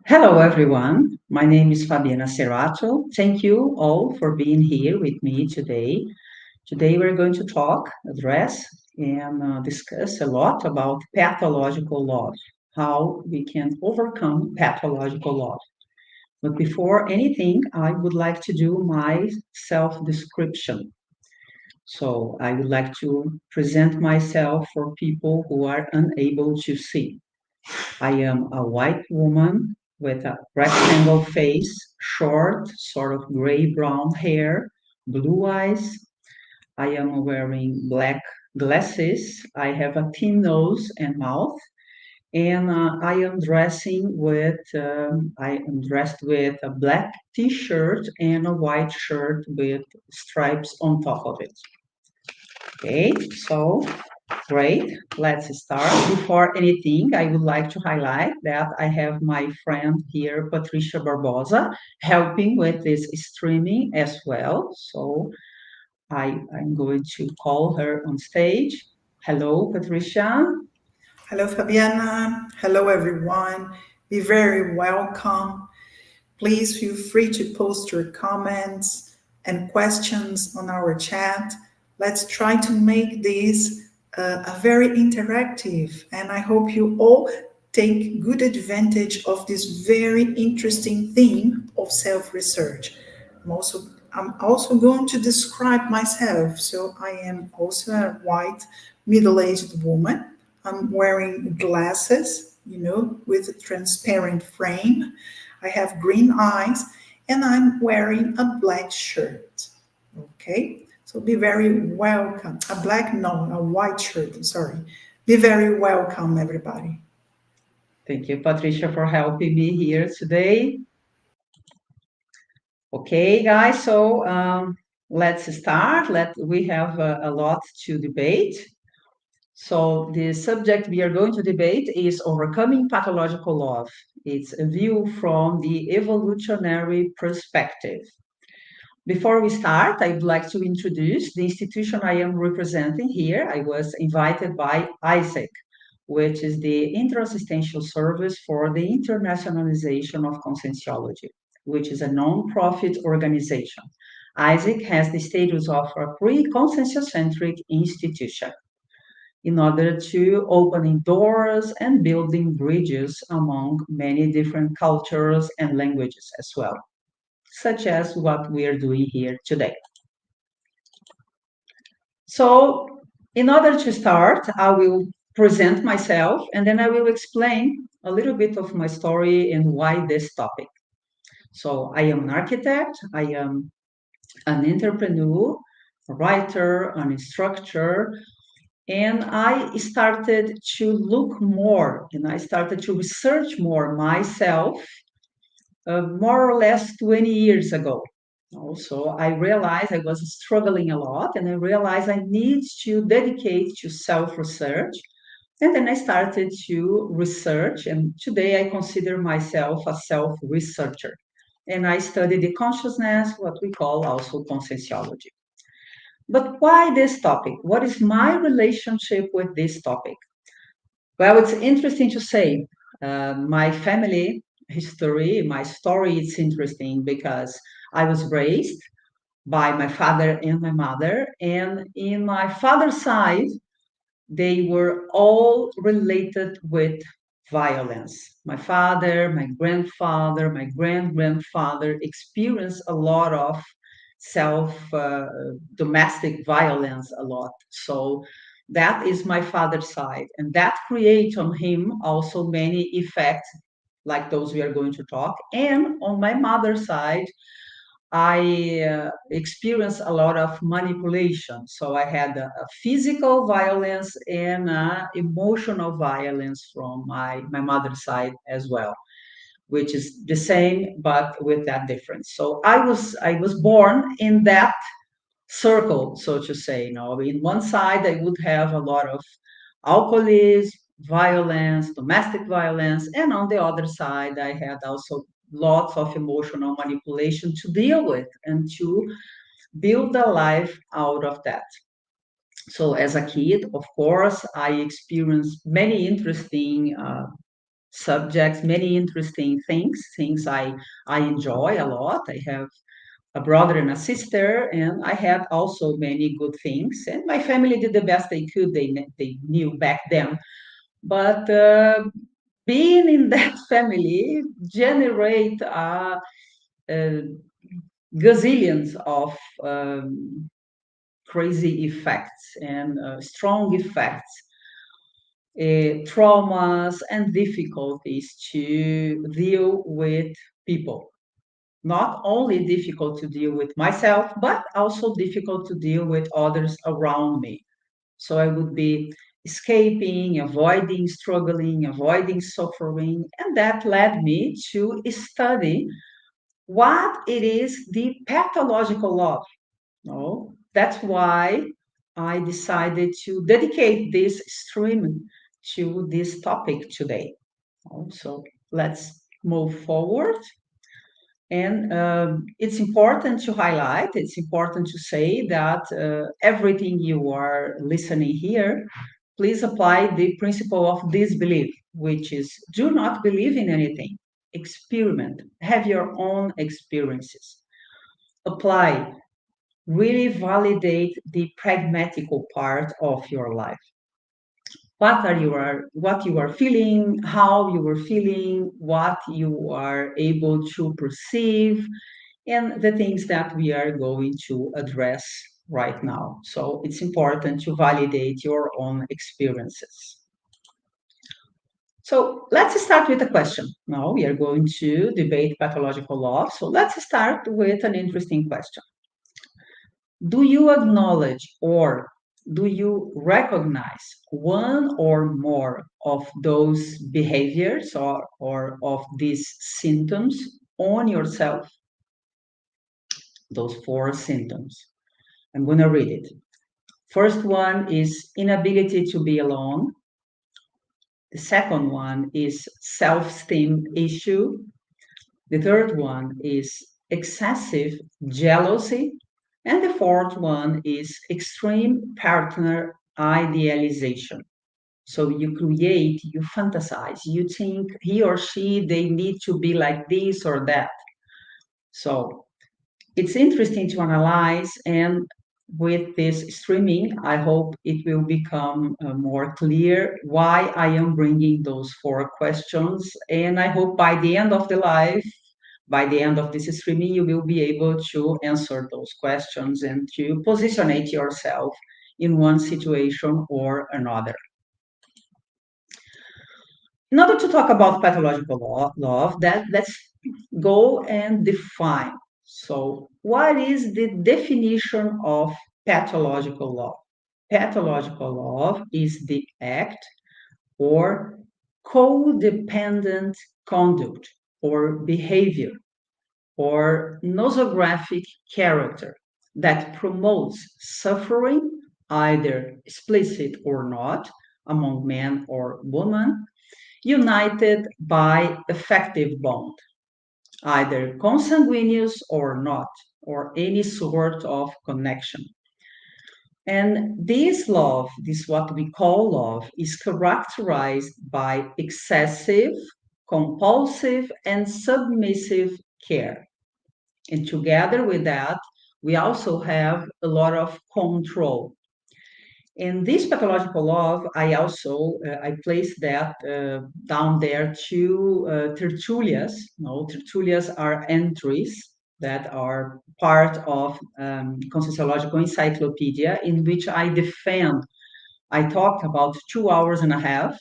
Hello, everyone. My name is Fabiana Cerato. Thank you all for being here with me today. Today, we're going to address, and discuss a lot about pathological love, how we can overcome pathological love. But before anything, I would like to do my self description. So, I would like to present myself for people who are unable to see. I am a white woman with a rectangle face, short, sort of gray brown hair, blue eyes. I am wearing black glasses. I have a thin nose and mouth, and I am dressed with a black T-shirt and a white shirt with stripes on top of it. Okay, so great. Let's start. Before anything, I would like to highlight that I have my friend here, Patricia Barbosa, helping with this streaming as well. So I'm going to call her on stage. Hello, Patricia. Hello, Fabiana. Hello, everyone. Be very welcome. Please feel free to post your comments and questions on our chat. Let's try to make this a very interactive, and I hope you all take good advantage of this very interesting theme of self research. I'm also going to describe myself. So I am also a white middle-aged woman. I'm wearing glasses, with a transparent frame. I have green eyes and I'm wearing a black shirt. Okay? So be very welcome. A white shirt, sorry. Be very welcome, everybody. Thank you, Patricia, for helping me here today. Okay, guys, so let's start. We have a lot to debate. So the subject we are going to debate is overcoming pathological love. It's a view from the evolutionary perspective. Before we start, I'd like to introduce the institution I am representing here. I was invited by ISAC, which is the Interassistential Service for the Internationalization of Conscienciology, which is a non-profit organization. ISAC has the status of a pre-conscienciocentric institution in order to opening doors and building bridges among many different cultures and languages as well, such as what we are doing here today. So, in order to start, I will present myself and then I will explain a little bit of my story and why this topic. So, I am an architect, I am an entrepreneur, a writer, an instructor, and I started to look more and I started to research more myself more or less 20 years ago. Also, I realized I was struggling a lot and I realized I need to dedicate to self research. And then I started to research, and today I consider myself a self researcher. And I study the consciousness, what we call also conscienciology. But why this topic? What is my relationship with this topic? Well, it's interesting to say. My family history, my story, it's interesting because I was raised by my father and my mother. And in my father's side, they were all related with violence. My father, my grandfather, my grandfather experienced a lot of self domestic violence a lot. So that is my father's side, and that creates on him also many effects like those we are going to talk. And on my mother's side, I experienced a lot of manipulation. So I had a physical violence and emotional violence from my mother's side as well, which is the same but with that difference. So I was born in that circle, so to say. In one side I would have a lot of alcoholism, violence, domestic violence, and on the other side I had also lots of emotional manipulation to deal with and to build a life out of that. So as a kid, of course, I experienced many interesting subjects, many interesting things I enjoy a lot. I have a brother and a sister, and I had also many good things. And my family did the best they could. They knew back then, but being in that family generate a gazillions of crazy effects and strong effects, traumas and difficulties to deal with people. Not only difficult to deal with myself, but also difficult to deal with others around me. So I would be escaping, avoiding, struggling, avoiding suffering. And that led me to study what it is the pathological love. No, that's why I decided to dedicate this stream to this topic today. So let's move forward. And it's important to highlight, it's important to say that everything you are listening here, please apply the principle of disbelief, which is do not believe in anything, experiment, have your own experiences, apply, really validate the pragmatical part of your life. What you are feeling, how you are feeling, what you are able to perceive, and the things that we are going to address right now. So it's important to validate your own experiences. So let's start with a question. Now we are going to debate pathological love. So let's start with an interesting question. Do you acknowledge or do you recognize one or more of those behaviors or of these symptoms on yourself? Those four symptoms. I'm going to read it. First one is inability to be alone. The second one is self-esteem issue. The third one is excessive jealousy. And the fourth one is extreme partner idealization. So you create, you fantasize, you think he or she, they need to be like this or that. So it's interesting to analyze, and with this streaming, I hope it will become more clear why I am bringing those four questions. And I hope by the end of the life, by the end of this streaming, you will be able to answer those questions and to positionate yourself in one situation or another. In order to talk about pathological love, let's go and define. So, what is the definition of pathological love? Pathological love is the act or codependent conduct or behavior or nosographic character that promotes suffering, either explicit or not, among man or woman, united by affective bond, either consanguineous or not, or any sort of connection. And this love, this what we call love, is characterized by excessive, compulsive, and submissive care. And together with that, we also have a lot of control. In this pathological love, I also I place that down there to tertulias. No, tertulias are entries that are part of Conscienciological Encyclopedia, in which I defend. I talked about 2 hours and a half,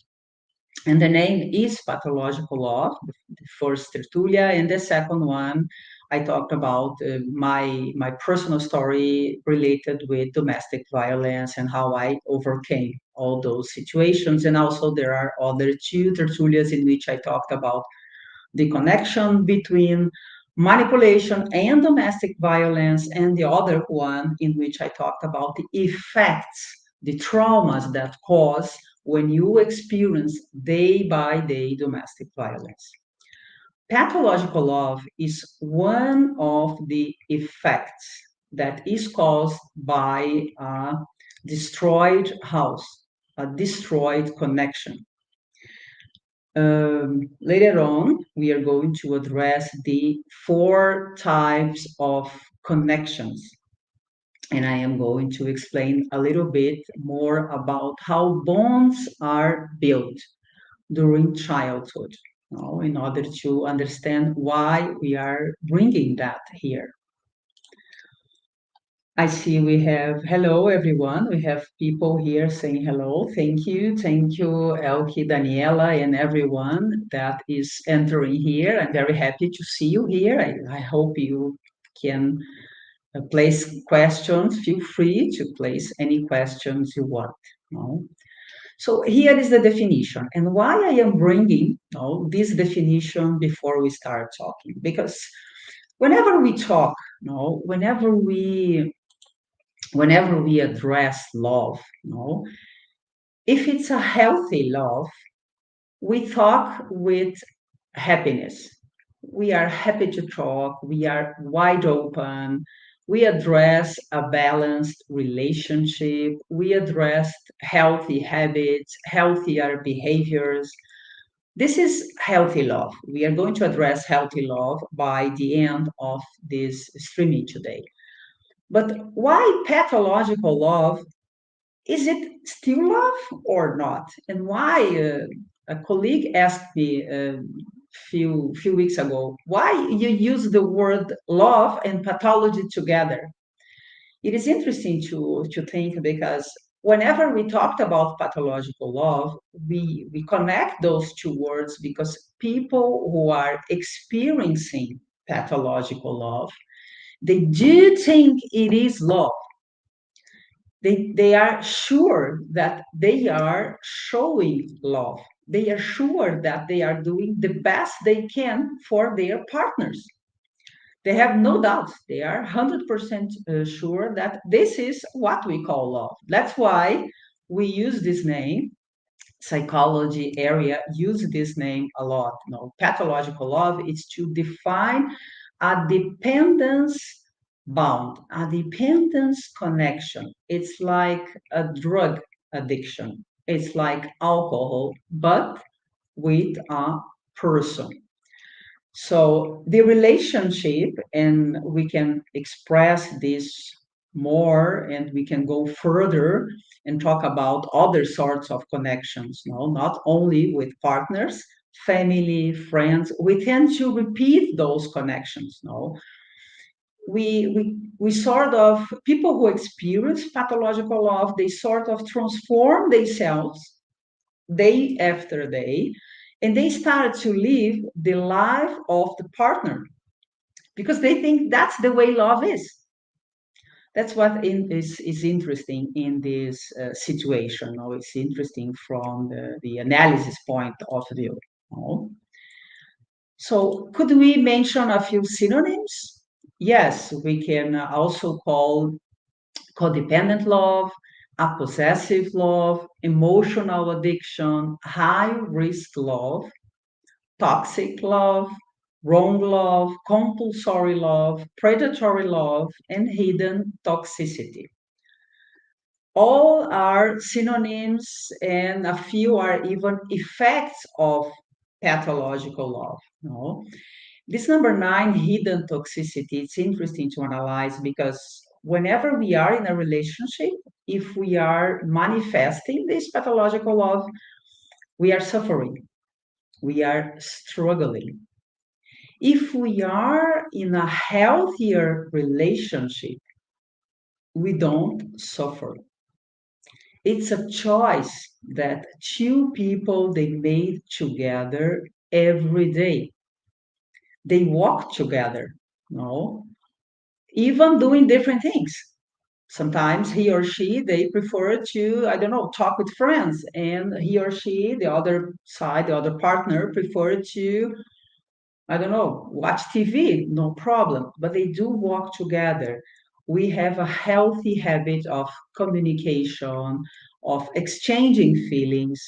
and the name is Pathological Love, the first tertulia, and the second one I talked about my personal story related with domestic violence and how I overcame all those situations. And also there are other two tertulias in which I talked about the connection between manipulation and domestic violence, and the other one in which I talked about the effects, the traumas that cause when you experience day by day domestic violence. Pathological love is one of the effects that is caused by a destroyed house, a destroyed connection. Later on, we are going to address the four types of connections. And I am going to explain a little bit more about how bonds are built during childhood, in order to understand why we are bringing that here. I see we have, hello everyone. We have people here saying hello. Thank you. Thank you, Elke, Daniela, and everyone that is entering here. I'm very happy to see you here. I hope you can place questions. Feel free to place any questions you want. So here is the definition, and why I am bringing this definition before we start talking, because whenever we talk, whenever we address love, if it's a healthy love, we talk with happiness. We are happy to talk. We are wide open. We address a balanced relationship. We address healthy habits, healthier behaviors. This is healthy love. We are going to address healthy love by the end of this streaming today. But why pathological love? Is it still love or not? And why? A colleague asked me a few weeks ago, why you use the word love and pathology together? It is interesting to think, because whenever we talked about pathological love, we connect those two words because people who are experiencing pathological love, they do think it is love. They are sure that they are showing love. They are sure that they are doing the best they can for their partners. They have no doubt. They are 100% sure that this is what we call love. That's why we use this name. Psychology area use this name a lot. Pathological love is to define a dependence bound, a dependence connection. It's like a drug addiction. It's like alcohol, but with a person. So the relationship, and we can express this more, and we can go further and talk about other sorts of connections, not only with partners, family, friends. We tend to repeat those connections. We sort of, people who experience pathological love, they sort of transform themselves day after day, and they start to live the life of the partner because they think that's the way love is. That's what is interesting in this situation. It's interesting from the analysis point of view. So could we mention a few synonyms? Yes, we can also call codependent love, a possessive love, emotional addiction, high risk love, toxic love, wrong love, compulsory love, predatory love, and hidden toxicity. All are synonyms, and a few are even effects of pathological love. This number 9, hidden toxicity, it's interesting to analyze, because whenever we are in a relationship, if we are manifesting this pathological love, we are suffering, we are struggling. If we are in a healthier relationship, we don't suffer. It's a choice that two people they made together every day. They walk together, even doing different things. Sometimes he or she, they prefer to, I don't know, talk with friends, and he or she, the other side, the other partner, prefer to, I don't know, watch TV, no problem, but they do walk together. We have a healthy habit of communication, of exchanging feelings.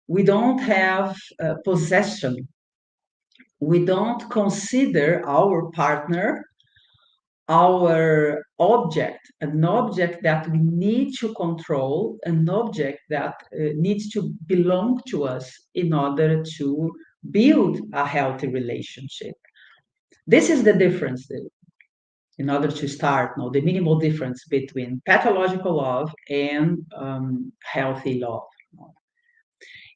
We don't have possession. We don't consider our partner our object, an object that we need to control, an object that needs to belong to us in order to build a healthy relationship. This is the difference, in order to start, the minimal difference between pathological love and healthy love.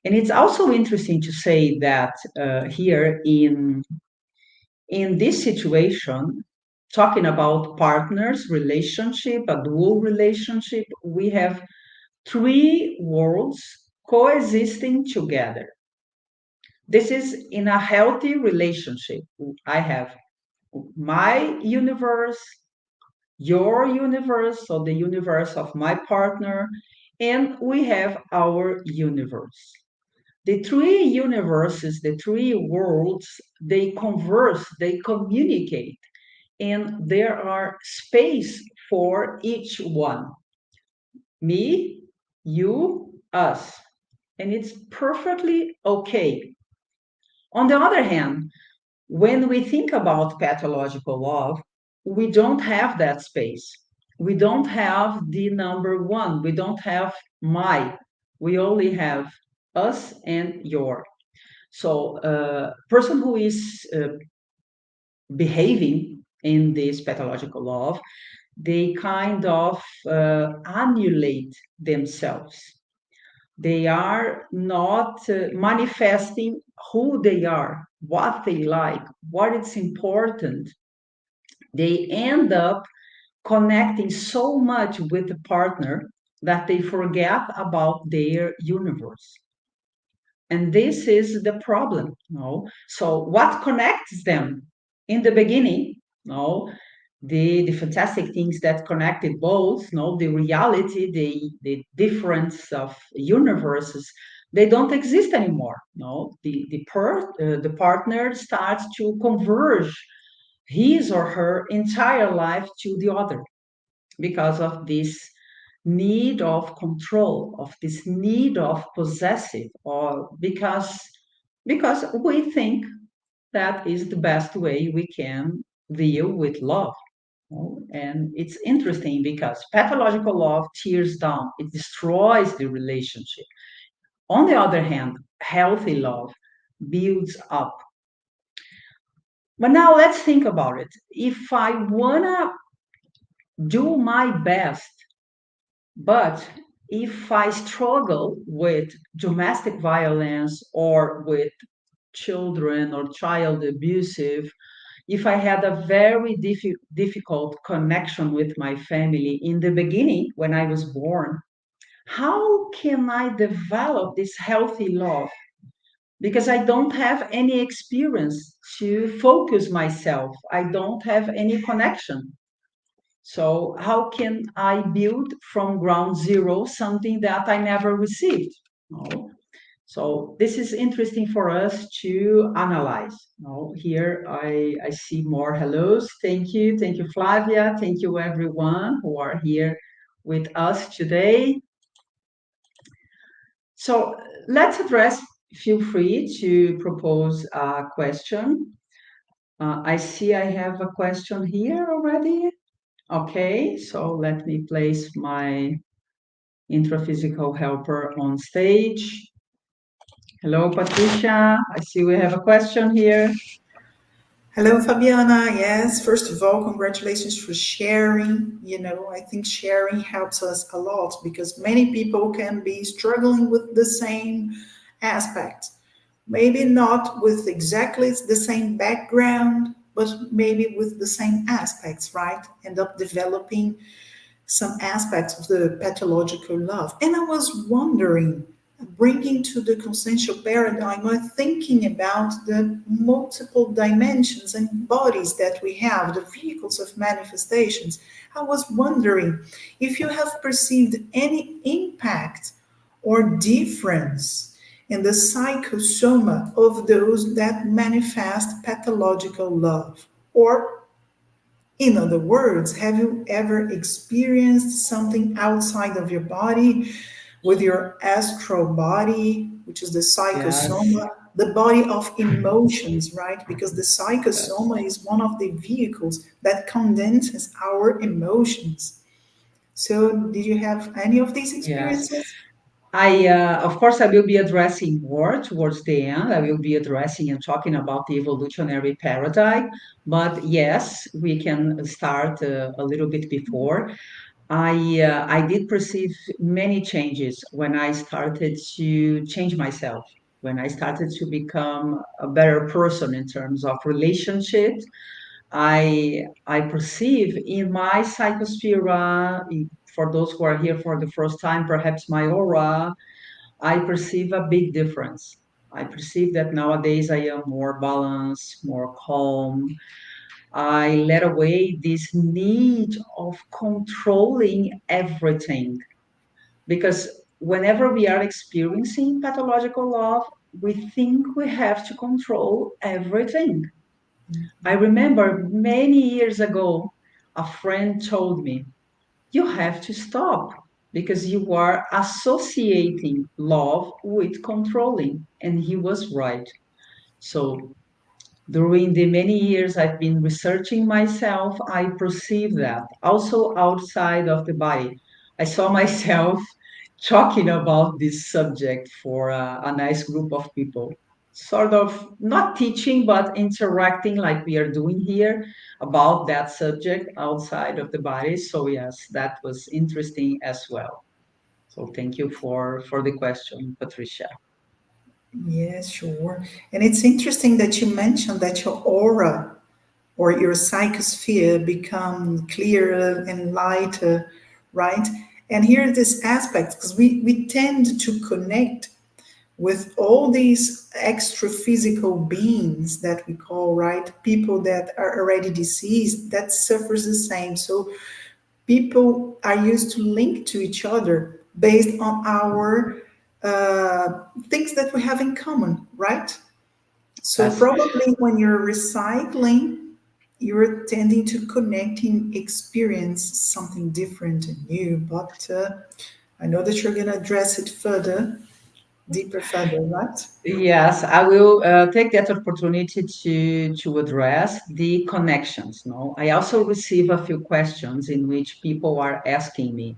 And it's also interesting to say that here in this situation, talking about partners, relationship, a dual relationship, we have three worlds coexisting together. This is in a healthy relationship. I have my universe, your universe, so the universe of my partner, and we have our universe. The three universes, the three worlds, they converse, they communicate, and there are space for each one. Me, you, us. And it's perfectly okay. On the other hand, when we think about pathological love, we don't have that space. We don't have the number one. We don't have my. We only have us and your. So, a person who is behaving in this pathological love, they kind of annihilate themselves. They are not manifesting who they are, what they like, what is important. They end up connecting so much with the partner that they forget about their universe. And this is the problem. So what connects them in the beginning? The fantastic things that connected both, the reality, the difference of universes, they don't exist anymore. The partner starts to converge his or her entire life to the other because of this need of control, of this need of possessive, or because we think that is the best way we can deal with love. And it's interesting because pathological love tears down, it destroys the relationship. On the other hand, healthy love builds up. But now let's think about it. If I wanna do my best, but if I struggle with domestic violence or with children or child abusive, if I had a very difficult connection with my family in the beginning when I was born, how can I develop this healthy love? Because I don't have any experience to focus myself, I don't have any connection. So, how can I build from ground zero something that I never received? No. So this is interesting for us to analyze. Here I see more hellos. Thank you. Thank you, Flavia. Thank you, everyone who are here with us today. So let's address, feel free to propose a question. I see I have a question here already. Okay, so let me place my intraphysical helper on stage. Hello, Patricia. I see we have a question here. Hello, Fabiana. Yes, first of all, congratulations for sharing. I think sharing helps us a lot because many people can be struggling with the same aspect. Maybe not with exactly the same background, but maybe with the same aspects, right? End up developing some aspects of the pathological love. And I was wondering, bringing to the consciential paradigm, or thinking about the multiple dimensions and bodies that we have, the vehicles of manifestations. I was wondering if you have perceived any impact or difference in the psychosoma of those that manifest pathological love, or in other words, have you ever experienced something outside of your body with your astral body, which is the Yes. psychosoma? the body of emotions, right? Because the Yes. psychosoma is one of the vehicles that condenses our emotions. So, did you have any of these Yes. experiences? Of course, I will be addressing more towards the end. I will be addressing and talking about the evolutionary paradigm. But yes, we can start a little bit before. I did perceive many changes when I started to change myself, when I started to become a better person in terms of relationships. I perceive in my psychosphere, for those who are here for the first time, perhaps my aura, I perceive a big difference. I perceive that nowadays I am more balanced, more calm. I let away this need of controlling everything because whenever we are experiencing pathological love, we think we have to control everything. I remember many years ago, a friend told me, you have to stop because you are associating love with controlling. And he was right. So during the many years I've been researching myself, I perceive that also outside of the body. I saw myself talking about this subject for a nice group of people, sort of not teaching, but interacting like we are doing here about that subject outside of the body. So, yes, that was interesting as well. So, thank you for the question, Patricia. Yes, sure. And it's interesting that you mentioned that your aura or your psychosphere become clearer and lighter, right? And here this aspect, because we tend to connect with all these extra physical beings that we call, right, people that are already deceased, that suffers the same. So people are used to link to each other based on our things that we have in common, right? So Yes. probably when you're recycling, you're tending to connect and experience something different and new. But I know that you're going to address it further, deeper further, right? Yes, I will take that opportunity to address the connections. No, I also receive a few questions in which people are asking me,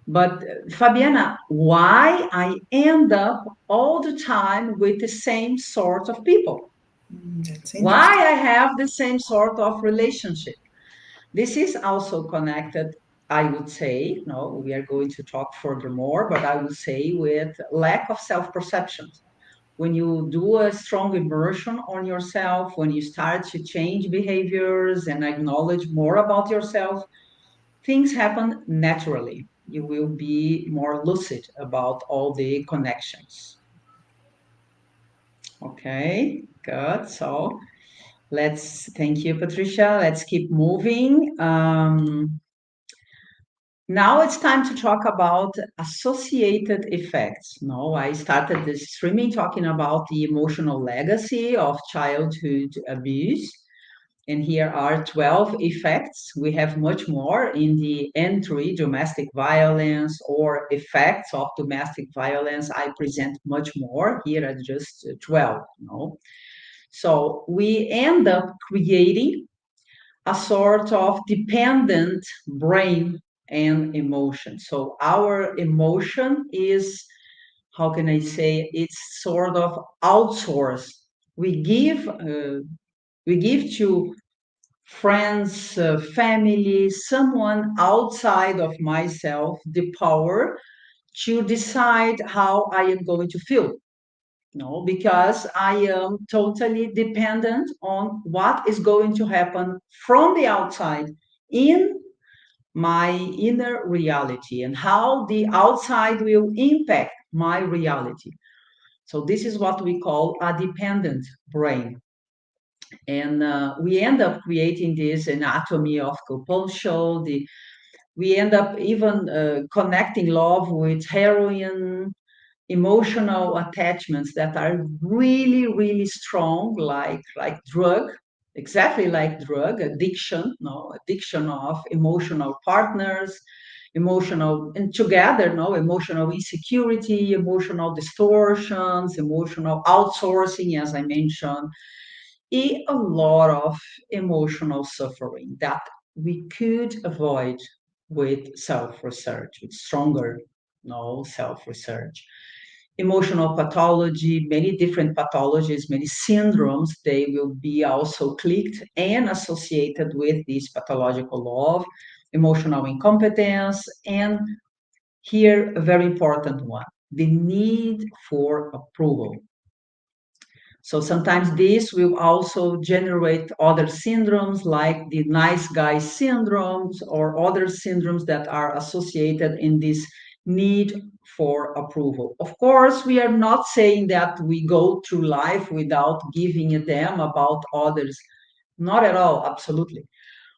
but Fabiana, why I end up all the time with the same sort of people? That's interesting. Why I have the same sort of relationship? This is also connected, I would say. No, we are going to talk furthermore, but I would say with lack of self-perception. When you do a strong immersion on yourself, when you start to change behaviors and acknowledge more about yourself, things happen naturally. You will be more lucid about all the connections. Okay, good. So thank you, Patricia. Let's keep moving. Now it's time to talk about associated effects. No, I started this streaming talking about the emotional legacy of childhood abuse. And here are 12 effects. We have much more in the entry, domestic violence or effects of domestic violence. I present much more. Here are just 12. No? So we end up creating a sort of dependent brain and emotion. So our emotion is, how can I say, it's sort of outsourced. We give uh, we give to friends, family, someone outside of myself the power to decide how I am going to feel. No, because I am totally dependent on what is going to happen from the outside in my inner reality and how the outside will impact my reality. So, this is what we call a dependent brain. And we end up creating this anatomy of compulsion. We end up even connecting love with heroin, emotional attachments that are really, really strong, like drug, exactly like drug addiction, no addiction of emotional partners, emotional, and together, no, emotional insecurity, emotional distortions, emotional outsourcing, as I mentioned, a lot of emotional suffering that we could avoid with self-research, with stronger, no, self-research. Emotional pathology, many different pathologies, many syndromes, they will be also clicked and associated with this pathological love, emotional incompetence, and here a very important one, the need for approval. So sometimes this will also generate other syndromes like the nice guy syndromes or other syndromes that are associated in this need for approval. Of course, we are not saying that we go through life without giving a damn about others. Not at all, absolutely.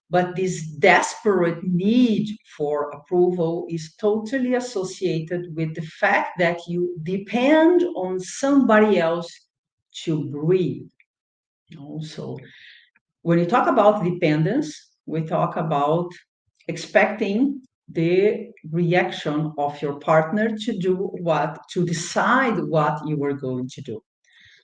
But this desperate need for approval is totally associated with the fact that you depend on somebody else to breathe. So when you talk about dependence, we talk about expecting the reaction of your partner to do what, to decide what you are going to do.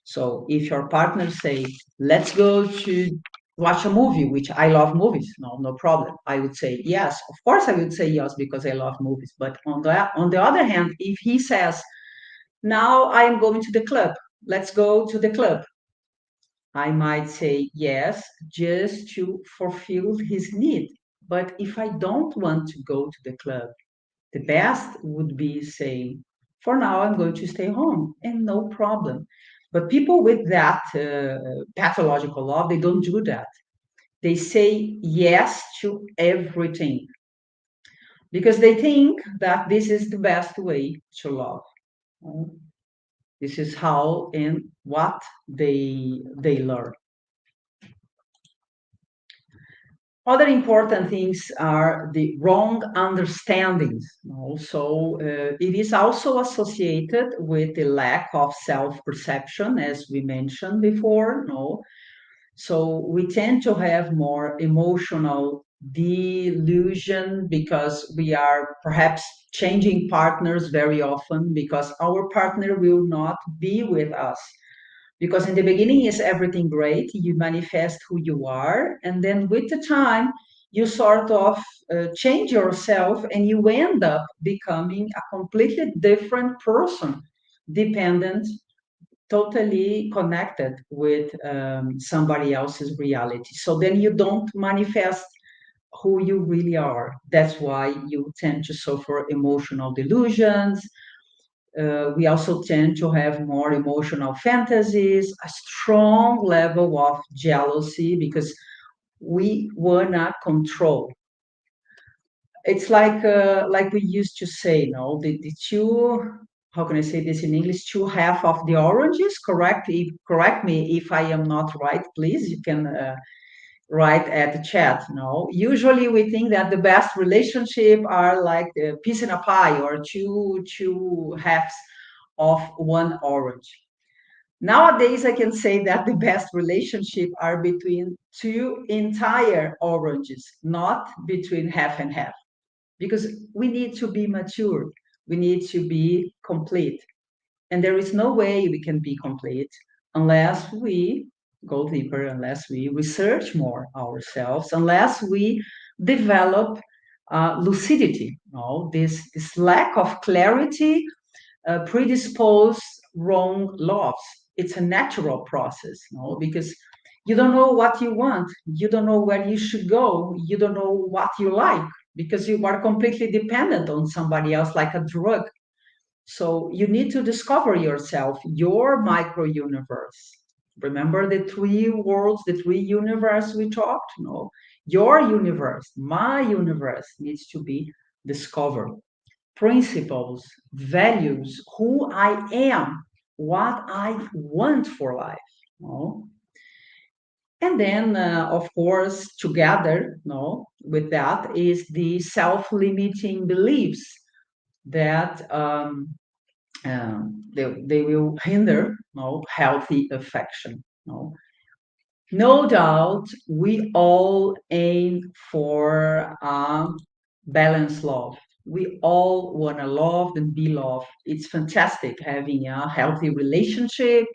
So if your partner say, let's go to watch a movie, which I love movies, no problem. I would say yes. Of course I would say yes because I love movies. But on the other hand, if he says, now I'm going to the club, let's go to the club, I might say yes just to fulfill his need. But if I don't want to go to the club, the best would be saying, for now, I'm going to stay home and no problem. But people with that pathological love, they don't do that. They say yes to everything because they think that this is the best way to love. This is how and what they learn. Other important things are the wrong understandings. Also, it is also associated with the lack of self-perception, as we mentioned before. No, so we tend to have more emotional delusion because we are perhaps changing partners very often because our partner will not be with us, because in the beginning is everything great, you manifest who you are, and then with the time you sort of change yourself and you end up becoming a completely different person, dependent, totally connected with somebody else's reality. So then you don't manifest who you really are. That's why you tend to suffer emotional delusions. We also tend to have more emotional fantasies, a strong level of jealousy because we wanna control. It's like we used to say, no, the two. How can I say this in English? Two half of the oranges. Correct me if I am not right, please. You can write at the chat. No, usually we think that the best relationship are like a piece in a pie or two halves of one orange. Nowadays, I can say that the best relationship are between two entire oranges, not between half and half, because we need to be mature. We need to be complete. And there is no way we can be complete unless we go deeper, unless we research more ourselves, unless we develop lucidity. No, this lack of clarity predispose wrong loves. It's a natural process, no? Because you don't know what you want, you don't know where you should go, you don't know what you like, because you are completely dependent on somebody else like a drug. So you need to discover yourself, your micro universe. Remember the three worlds, the three universe we talked? No, your universe, my universe needs to be discovered. Principles, values, who I am, what I want for life. No? And then, of course, together, no, with that is the self-limiting beliefs that they will hinder, no, healthy affection. No, no doubt, we all aim for balanced love. We all want to love and be loved. It's fantastic having a healthy relationship,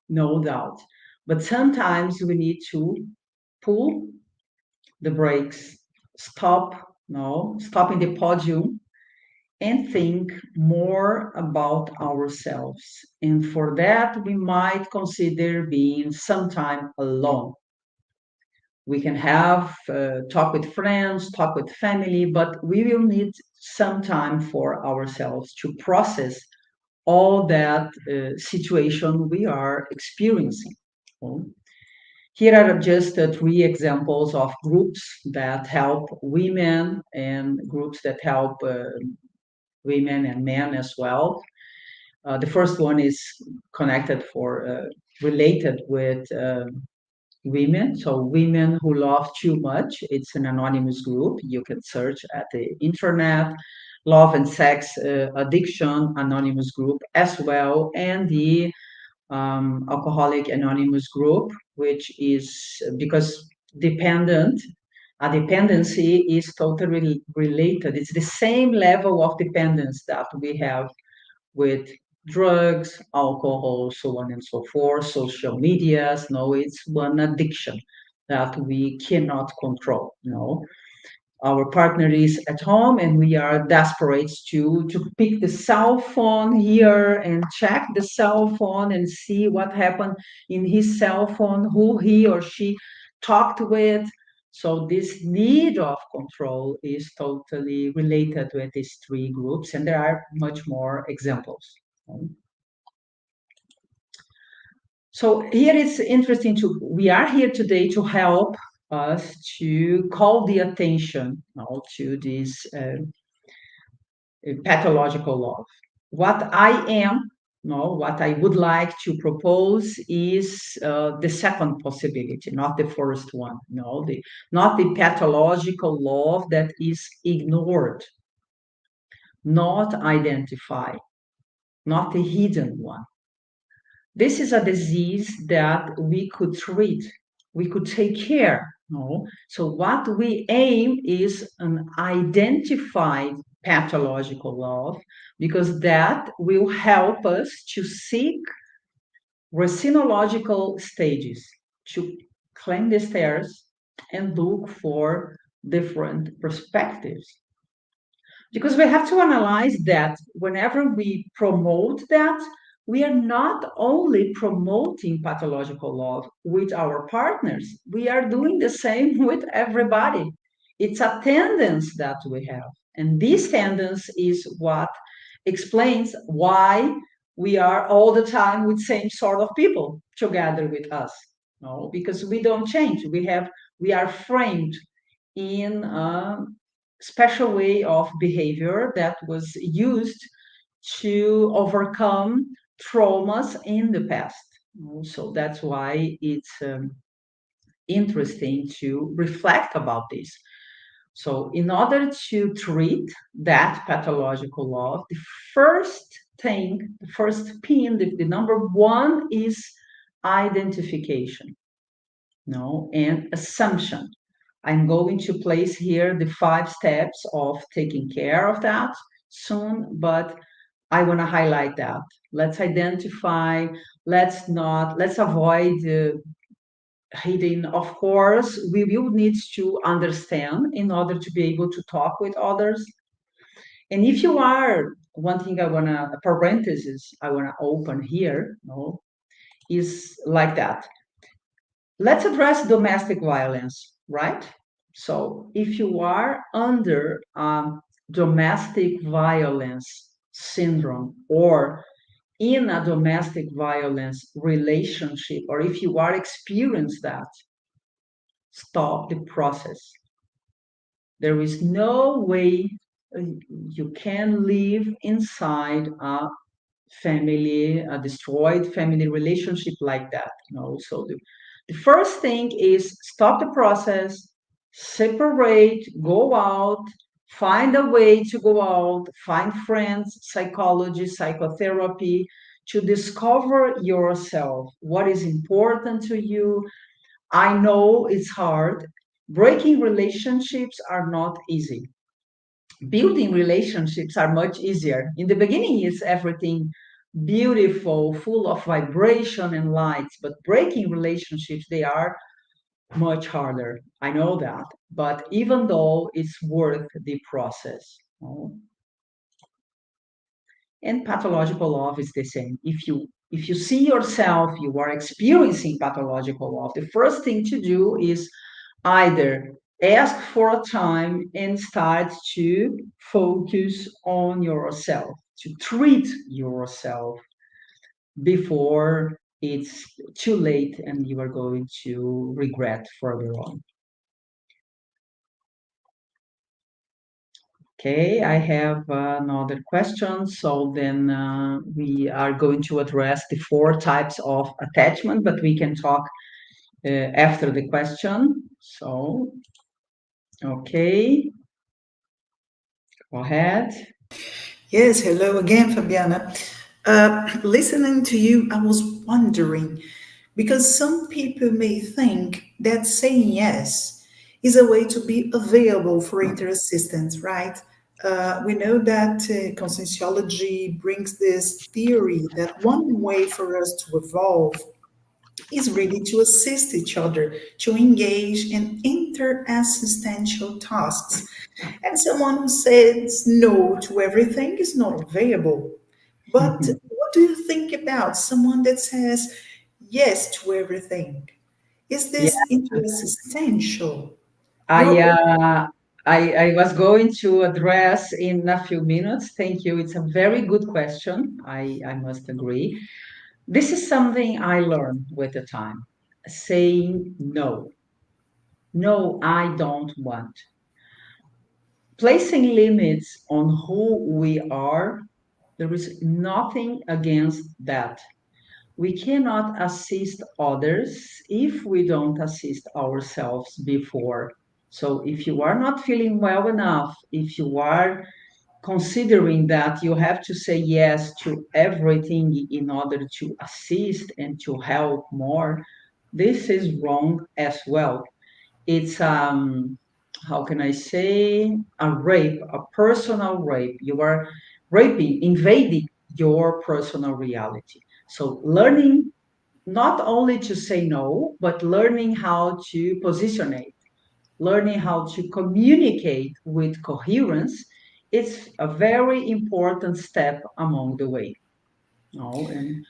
no doubt. But sometimes we need to pull the brakes, stop, no, stop in the podium and think more about ourselves. And for that, we might consider being sometime alone. We can have talk with friends, talk with family, but we will need some time for ourselves to process all that situation we are experiencing. Oh. Here are just three examples of groups that help women and groups that help women and men as well. The first one is connected for related with women. So women who love too much. It's an anonymous group. You can search at the internet. Love and Sex Addiction Anonymous Group as well, and the Alcoholic Anonymous Group, which is because dependent, a dependency is totally related. It's the same level of dependence that we have with drugs, alcohol, so on and so forth, social medias. No, it's one addiction that we cannot control. No, our partner is at home and we are desperate to pick the cell phone here and check the cell phone and see what happened in his cell phone, who he or she talked with. So this need of control is totally related with these three groups, and there are much more examples. So here it's interesting to, we are here today to help us to call the attention to this pathological love. What I am, no, what I would like to propose is the second possibility, not the first one. No, not the pathological love that is ignored, not identified, not the hidden one. This is a disease that we could treat, we could take care. No? So, what we aim is an identified pathological love because that will help us to seek resinological stages, to climb the stairs and look for different perspectives. Because we have to analyze that whenever we promote that, we are not only promoting pathological love with our partners, we are doing the same with everybody. It's a tendency that we have. And this tendency is what explains why we are all the time with same sort of people together with us. No, because we don't change. We are framed in a special way of behavior that was used to overcome traumas in the past. So that's why it's interesting to reflect about this. So, in order to treat that pathological love, the first thing, the first pin, the number one is identification, no, and assumption. I'm going to place here the 5 steps of taking care of that soon, but I want to highlight that. Let's identify, let's avoid hiding. Of course, we will need to understand in order to be able to talk with others. And if you are, one thing I want to, a parenthesis I want to open here, no, is like that. Let's address domestic violence, right? So, if you are under domestic violence syndrome or in a domestic violence relationship, or if you are experiencing that, stop the process. There is no way you can live inside a family, a destroyed family relationship like that. So the first thing is stop the process, separate, go out, find a way to go out, find friends, psychology, psychotherapy, to discover yourself, what is important to you. I know it's hard. Breaking relationships are not easy. building relationships are much easier. In the beginning, it's everything beautiful, full of vibration and lights, but breaking relationships, they are much harder. I know that. But even though it's worth the process. And pathological love is the same. If you see yourself, you are experiencing pathological love, the first thing to do is either ask for a time and start to focus on yourself, to treat yourself before it's too late and you are going to regret further on. Okay, I have another question. So then we are going to address the four types of attachment, but we can talk after the question. So, okay, go ahead. Yes, hello again, Fabiana. Listening to you, I was wondering because some people may think that saying yes is a way to be available for interassistance, right? We know that conscienciology brings this theory that one way for us to evolve is really to assist each other, to engage in interassistential tasks. And someone who says no to everything is not available. But what do you think about someone that says yes to everything? Is Yeah, this interassistential? I, What, uh, I was going to address in a few minutes. Thank you. It's a very good question. I must agree. This is something I learned with the time. Saying no. No, I don't want. Placing limits on who we are, there is nothing against that. We cannot assist others if we don't assist ourselves before. So if you are not feeling well enough, if you are considering that you have to say yes to everything in order to assist and to help more, this is wrong as well. It's how can I say, a rape, a personal rape. You are raping, invading your personal reality. So learning not only to say no, but learning how to positionate, learning how to communicate with coherence, it's a very important step along the way. No, and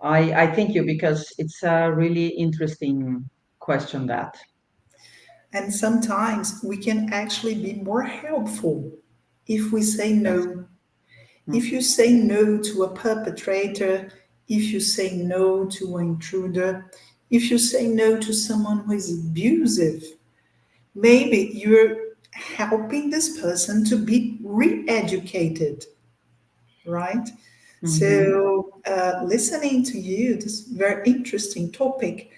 I thank you because it's a really interesting question that. and sometimes we can actually be more helpful if we say Yes. no. If you Mhm. say no to a perpetrator, if you say no to an intruder, if you say no to someone who is abusive, maybe you're helping this person to be re-educated, right? Mhm. So listening to you, this very interesting topic,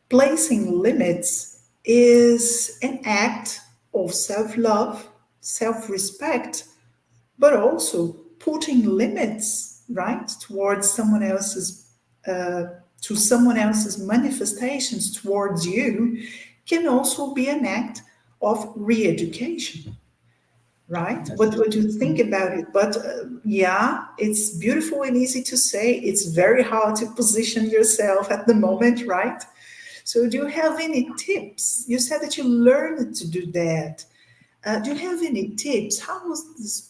placing limits is an act of self-love, self-respect, but also putting limits, right, towards someone else's to someone else's manifestations towards you can also be an act of re-education, right? Yes. What do you think about it? But yeah, it's beautiful and easy to say. It's very hard to position yourself at the moment, right? So do you have any tips? You said that you learned to do that. Do you have any tips? How was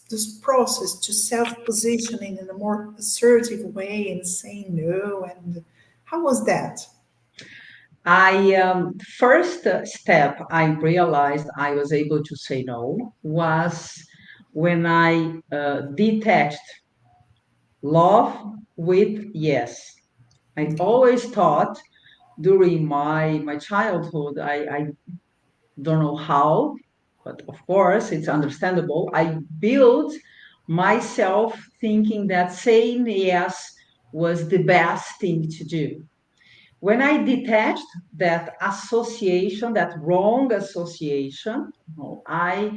this process to self positioning in a more assertive way and saying no? And how was that? I first step I realized I was able to say no was when I detached love with yes. I always thought during my childhood, I don't know how, but of course it's understandable. I built myself thinking that saying yes was the best thing to do. When I detached that association, that wrong association, I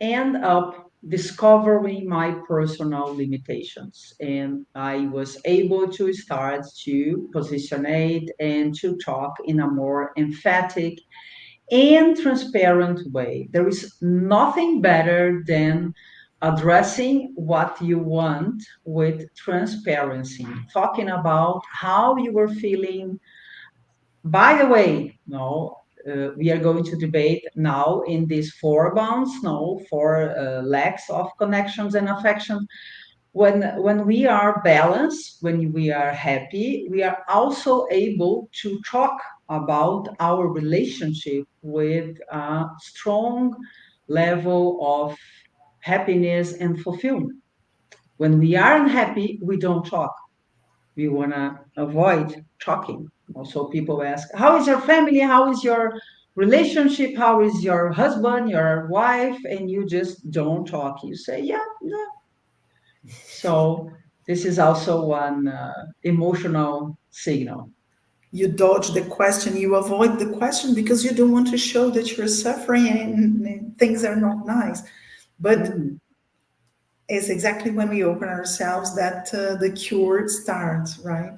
end up discovering my personal limitations. And I was able to start to positionate and to talk in a more emphatic and transparent way. There is nothing better than addressing what you want with transparency, talking about how you were feeling. By the way, no, we are going to debate now in these four bounds, no, for lacks of connections and affection. When we are balanced, when we are happy, we are also able to talk about our relationship with a strong level of happiness and fulfillment. When we are unhappy, we don't talk. We want to avoid talking. Also, people ask, how is your family? How is your relationship? How is your husband, your wife? And you just don't talk. You say, yeah, no. So this is also one emotional signal. You dodge the question, you avoid the question because you don't want to show that you're suffering and things are not nice. But Mm-hmm. it's exactly when we open ourselves that the cure starts, right?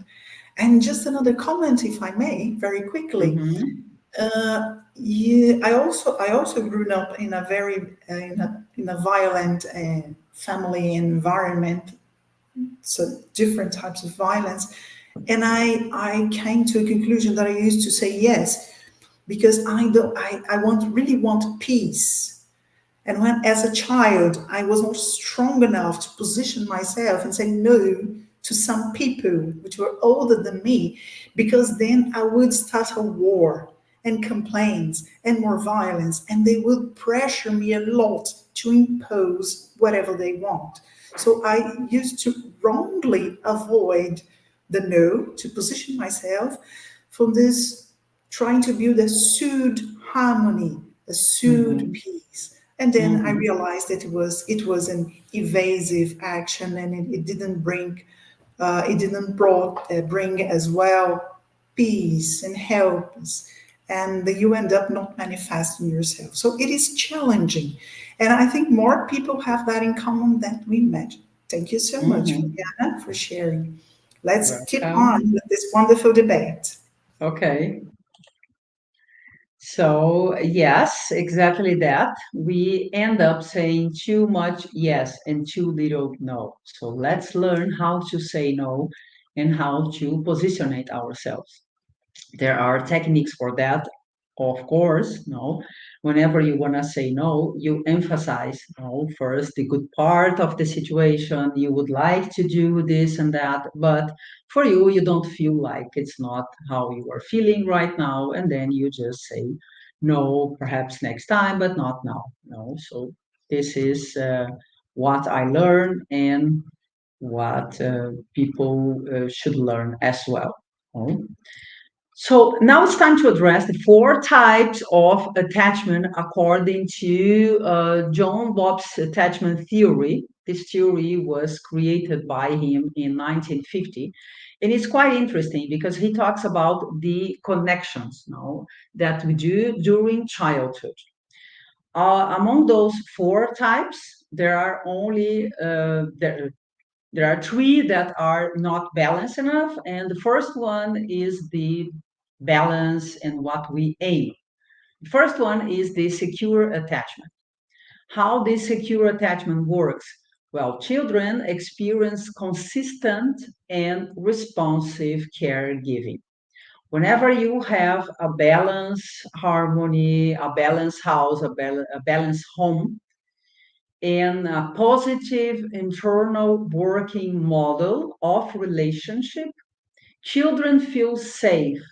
And just another comment, if I may, very quickly. Mm-hmm. Yeah, I also grew up in a very in a violent family environment, so different types of violence, and I came to a conclusion that I used to say yes because I want really want peace. And when, as a child, I was not strong enough to position myself and say no to some people which were older than me, because then I would start a war and complaints and more violence, and they would pressure me a lot to impose whatever they want. So I used to wrongly avoid the no to position myself from this trying to build a soothed harmony, a soothed Mm-hmm. peace. And then I Mm-hmm. realized that it was an evasive action, and it didn't bring as well peace and help, and that you end up not manifesting yourself. So it is challenging, and I think more people have that in common than we imagine. Thank you so much, Mm-hmm. Fabiana, for sharing. Let's keep on Welcome. with this wonderful debate. Okay. So, yes, exactly that. We end up saying too much yes and too little no. So, let's learn how to say no and how to positionate ourselves. There are techniques for that, of course. No, whenever you want to say no, you emphasize no first the good part of the situation. You would like to do this and that, but for you, you don't feel like it's not how you are feeling right now, and then you just say no, perhaps next time, but not now. No, so this is what I learned and what people should learn as well. Oh. So now it's time to address the four types of attachment according to John Bob's attachment theory. This theory was created by him in 1950. And it's quite interesting because he talks about the connections no, that we do during childhood. Among those four types, there are three that are not balanced enough, and the first one is the balance and what we aim. The first one is the secure attachment. How this secure attachment works? Well, children experience consistent and responsive caregiving. Whenever you have a balanced harmony, a balanced house, a balanced home, and a positive internal working model of relationship, children feel safe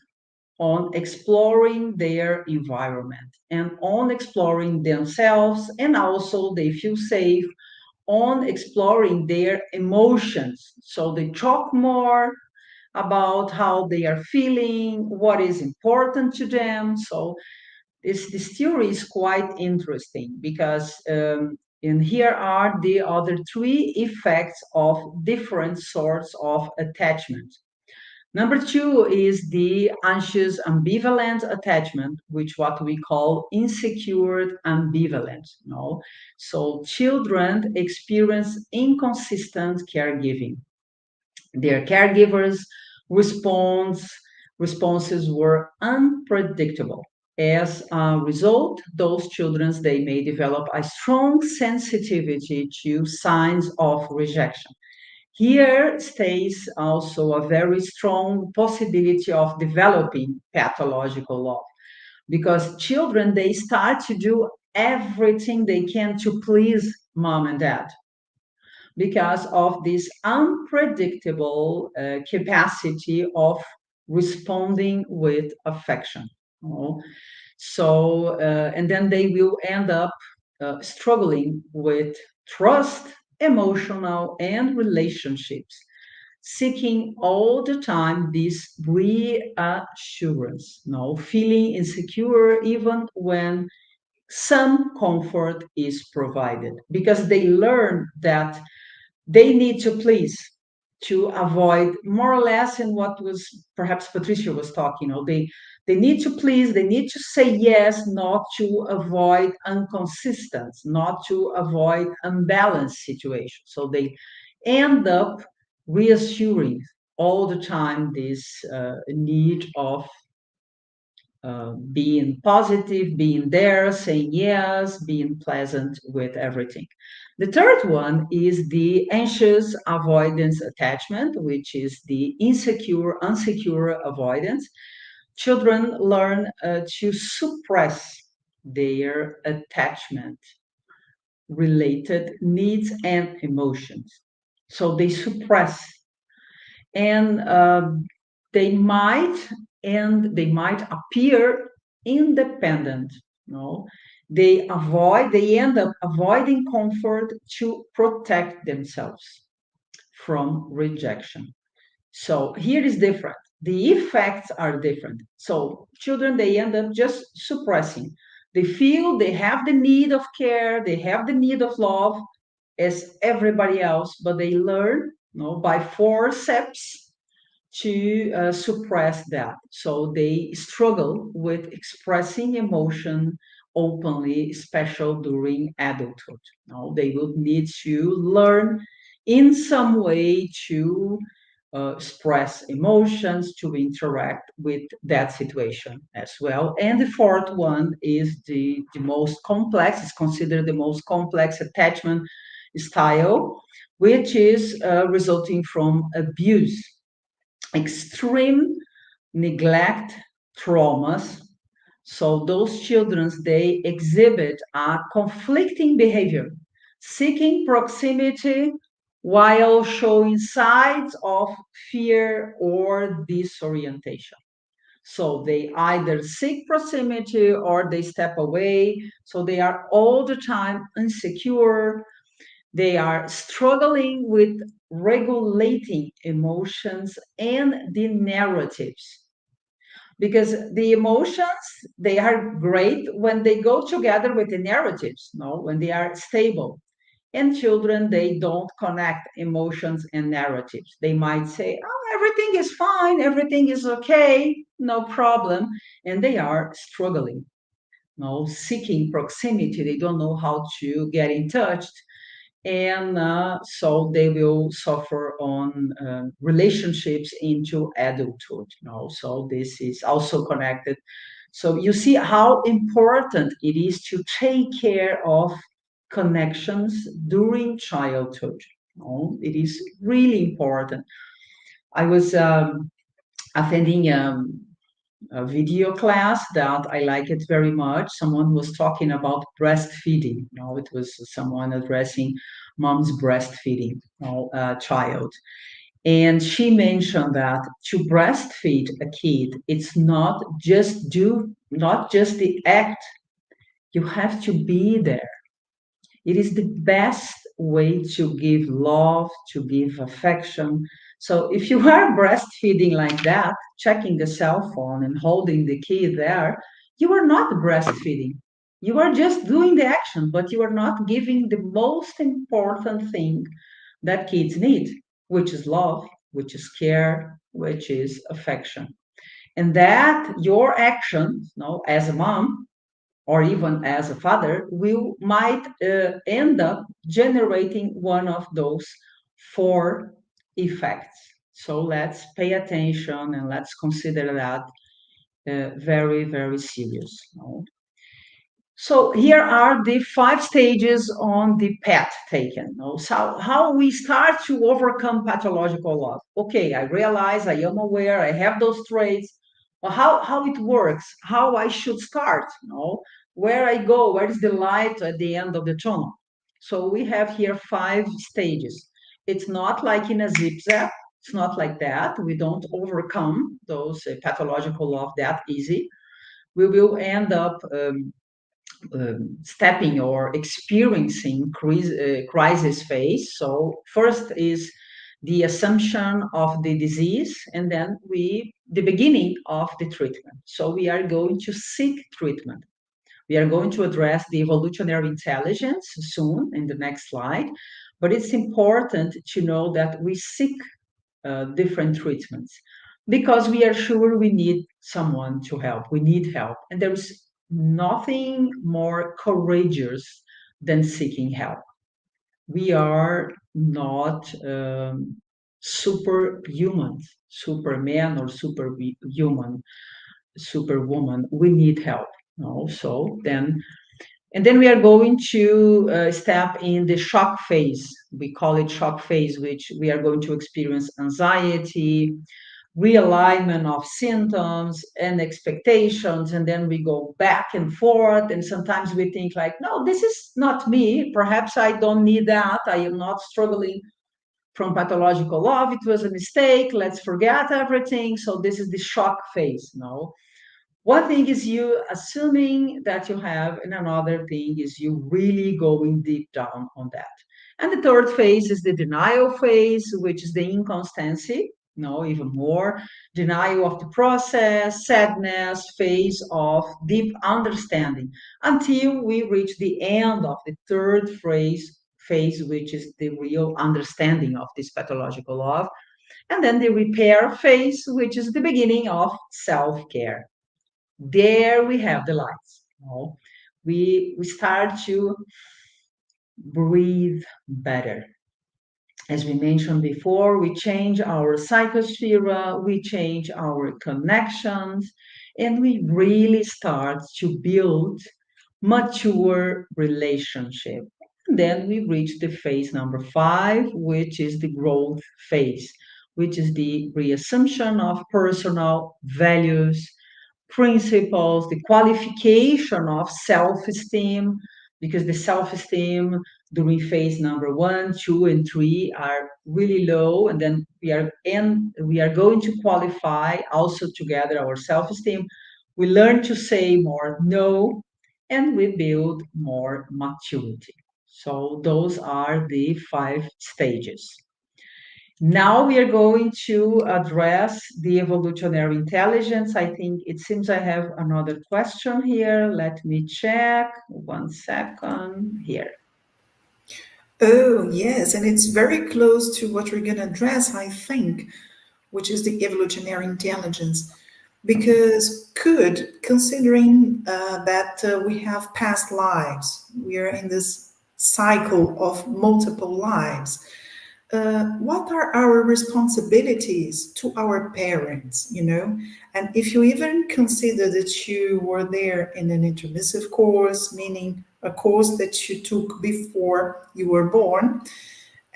on exploring their environment and on exploring themselves, and also they feel safe on exploring their emotions. So they talk more about how they are feeling, what is important to them. So this theory is quite interesting because and here are the other three effects of different sorts of attachment. Number two is the anxious ambivalent attachment, which what we call insecure ambivalent. No, so children experience inconsistent caregiving. Their caregivers response responses were unpredictable. As a result, those children, they may develop a strong sensitivity to signs of rejection. Here stays also a very strong possibility of developing pathological love, because children, they start to do everything they can to please mom and dad because of this unpredictable capacity of responding with affection. You know? So, and then they will end up struggling with trust, emotional, and relationships, seeking all the time this reassurance, no, feeling insecure even when some comfort is provided, because they learn that they need to please to avoid more or less in what was perhaps Patricia was talking. They need to please, they need to say yes, not to avoid inconsistent, not to avoid unbalanced situations. So they end up reassuring all the time this need of being positive, being there, saying yes, being pleasant with everything. The third one is the anxious avoidance attachment, which is the insecure, unsecure avoidance. Children learn to suppress their attachment related needs and emotions. So they suppress, and they might they might appear independent. No, they end up avoiding comfort to protect themselves from rejection. So here is different, the effects are different. So children, they end up just suppressing, they feel they have the need of care, they have the need of love as everybody else, but they learn, by forceps to suppress that. So they struggle with expressing emotion openly, especially during adulthood. They will need to learn in some way to express emotions, to interact with that situation as well. And the fourth one is the most complex, it's considered the most complex attachment style, which is resulting from abuse, extreme neglect, traumas. So those children, they exhibit a conflicting behavior, seeking proximity while showing signs of fear or disorientation. So they either seek proximity or they step away. So they are all the time insecure, they are struggling with regulating emotions and the narratives, because the emotions, they are great when they go together with the narratives, no, when they are stable. And children, they don't connect emotions and narratives. They might say, oh, everything is fine, everything is okay, no problem, and they are struggling, no, seeking proximity, they don't know how to get in touch, and so they will suffer on relationships into adulthood. So this is also connected. So you see how important it is to take care of connections during childhood. It is really important. I was attending a video class that I like it very much. Someone was talking about breastfeeding. It was someone addressing mom's breastfeeding, child. And she mentioned that to breastfeed a kid, it's not just the act. You have to be there. It is the best way to give love, to give affection. So if you are breastfeeding like that, checking the cell phone and holding the kid there, you are not breastfeeding. You are just doing the action, but you are not giving the most important thing that kids need, which is love, which is care, which is affection. And that your action, as a mom, or even as a father, will might end up generating one of those four effects. So let's pay attention and let's consider that very, very serious. No? So here are the 5 stages on the path taken. No? So how we start to overcome pathological love. Okay, I realize, I am aware, I have those traits. Well, how it works, how I should start, no? Where I go, where is the light at the end of the tunnel. So we have here 5 stages. It's not like in a zip-zap. It's not like that. We don't overcome those pathological love that easy. We will end up stepping or experiencing crisis phase. So first is the assumption of the disease, and then the beginning of the treatment. So we are going to seek treatment. We are going to address the evolutionary intelligence soon in the next slide, but it's important to know that we seek different treatments because we are sure we need someone to help. We need help. And there's nothing more courageous than seeking help. We are not superhuman, superman or superhuman, superwoman. We need help. No? So then and then we are going to step in the shock phase. We call it shock phase, which we are going to experience anxiety, realignment of symptoms and expectations. And then we go back and forth. And sometimes we think like, no, this is not me. Perhaps I don't need that. I am not struggling from pathological love. It was a mistake. Let's forget everything. So this is the shock phase. No, one thing is you assuming that you have, and another thing is you really going deep down on that. And the third phase is the denial phase, which is the inconstancy, no, even more denial of the process, sadness, phase of deep understanding, until we reach the end of the third phase, which is the real understanding of this pathological love. And then the repair phase, which is the beginning of self-care. There we have the lights. You know? We start to breathe better. As we mentioned before, we change our psychosphere, we change our connections, and we really start to build mature relationship. And then we reach the phase number 5, which is the growth phase, which is the reassumption of personal values, principles, the qualification of self-esteem, because the self-esteem during phase number 1, 2, and 3 are really low, and then we are going to qualify also together our self-esteem. We learn to say more no, and we build more maturity. So those are the 5 stages. Now we are going to address the evolutionary intelligence. I think it seems I have another question here. Let me check. 1 second here. Oh, yes, and it's very close to what we're going to address, I think, which is the evolutionary intelligence. Because considering that we have past lives, we are in this cycle of multiple lives, what are our responsibilities to our parents, you know? And if you even consider that you were there in an intermissive course, meaning a course that you took before you were born,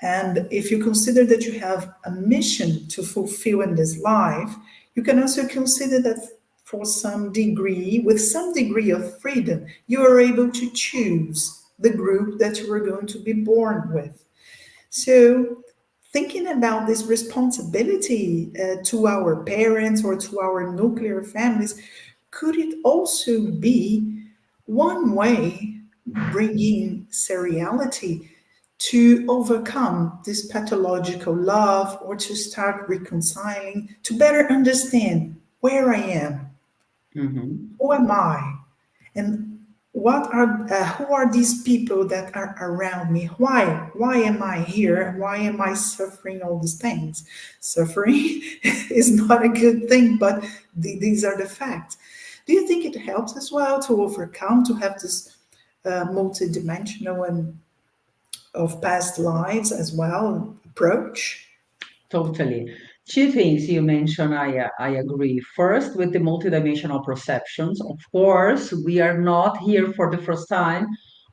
and if you consider that you have a mission to fulfill in this life, you can also consider that for some degree, with some degree of freedom, you are able to choose the group that you are going to be born with. So, thinking about this responsibility to our parents or to our nuclear families, could it also be one way bringing seriality to overcome this pathological love or to start reconciling, to better understand where I am, Mhm. who am I, and what are who are these people that are around me? Why am I here? Why am I suffering all these things? Suffering is not a good thing, but these are the facts. Do you think it helps as well to overcome, to have this multidimensional and of past lives as well approach? Totally. Two things you mentioned, I agree. First, with the multidimensional perceptions, of course, we are not here for the first time.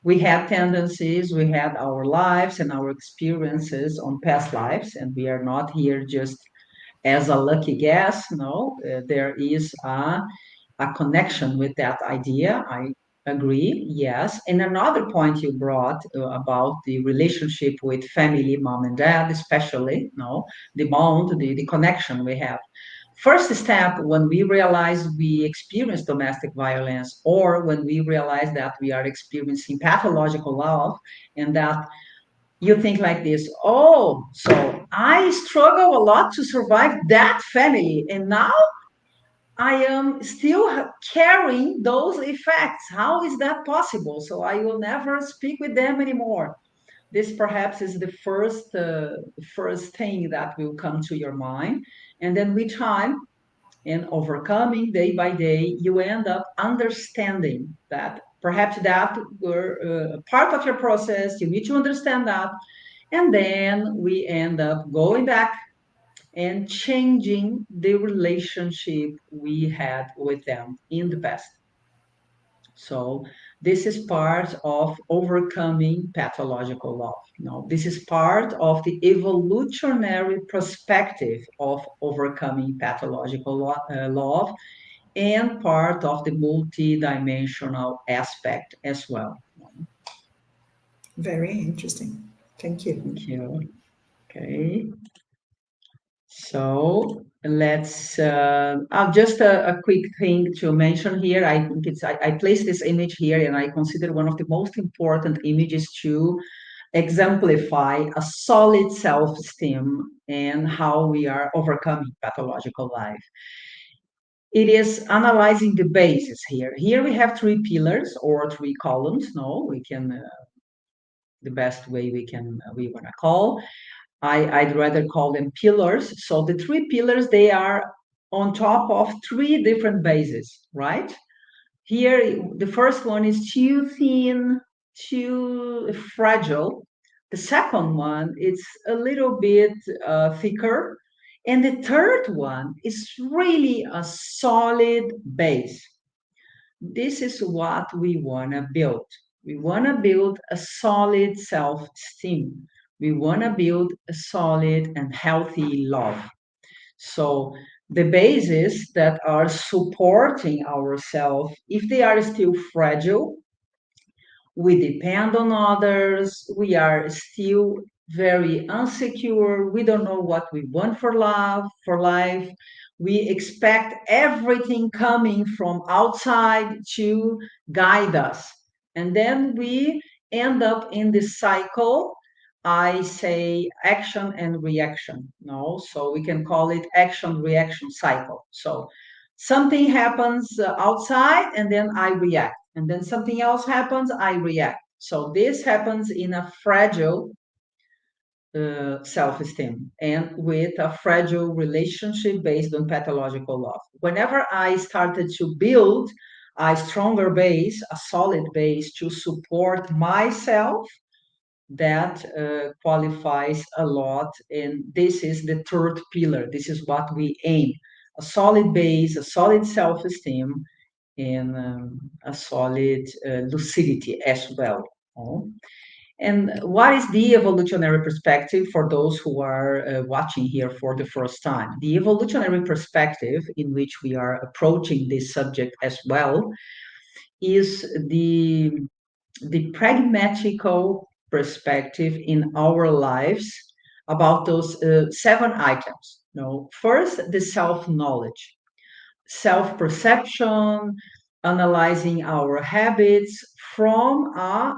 We had tendencies, we had our lives and our experiences on past lives, and we are not here just as a lucky guess. No, there is a connection with that idea. I agree, yes. And another point you brought about the relationship with family, mom and dad, especially, no, the bond, the connection we have. First step when we realize we experience domestic violence, or when we realize that we are experiencing pathological love, and that you think like this, oh, so I struggle a lot to survive that family, and now I am still carrying those effects. How is that possible? So I will never speak with them anymore. This perhaps is the first thing that will come to your mind, and then with time and overcoming day by day, you end up understanding that perhaps that were part of your process. You need to understand that, and then we end up going back and changing the relationship we had with them in the past. So this is part of overcoming pathological love. This is part of the evolutionary perspective of overcoming pathological love, and part of the multidimensional aspect as well. Very interesting. Thank you. Thank you. Okay. So let's just a quick thing to mention here. I think I placed this image here, and I consider one of the most important images to exemplify a solid self-esteem and how we are overcoming pathological life. It is analyzing the basis here. Here we have three pillars or three columns. No, we can the best way we want to call. I'd rather call them pillars. So the three pillars, they are on top of three different bases, right? Here, the first one is too thin, too fragile. The second one is a little bit thicker. And the third one is really a solid base. This is what we want to build. We want to build a solid self esteem. We want to build a solid and healthy love. So, the bases that are supporting ourselves, if they are still fragile, we depend on others, we are still very insecure, we don't know what we want for love, for life. We expect everything coming from outside to guide us. And then we end up in this cycle. I say action and reaction. No, so we can call it action reaction cycle. So something happens outside, and then I react, and then something else happens, I react. So this happens in a fragile self-esteem and with a fragile relationship based on pathological love. Whenever I started to build a stronger base, a solid base to support myself, that qualifies a lot. And this is the third pillar. This is what we aim: a solid base, a solid self esteem, and a solid lucidity as well. Oh. And what is the evolutionary perspective for those who are watching here for the first time? The evolutionary perspective, in which we are approaching this subject as well, is the pragmatical perspective in our lives about those seven items. First, the self-knowledge, self-perception, analyzing our habits from a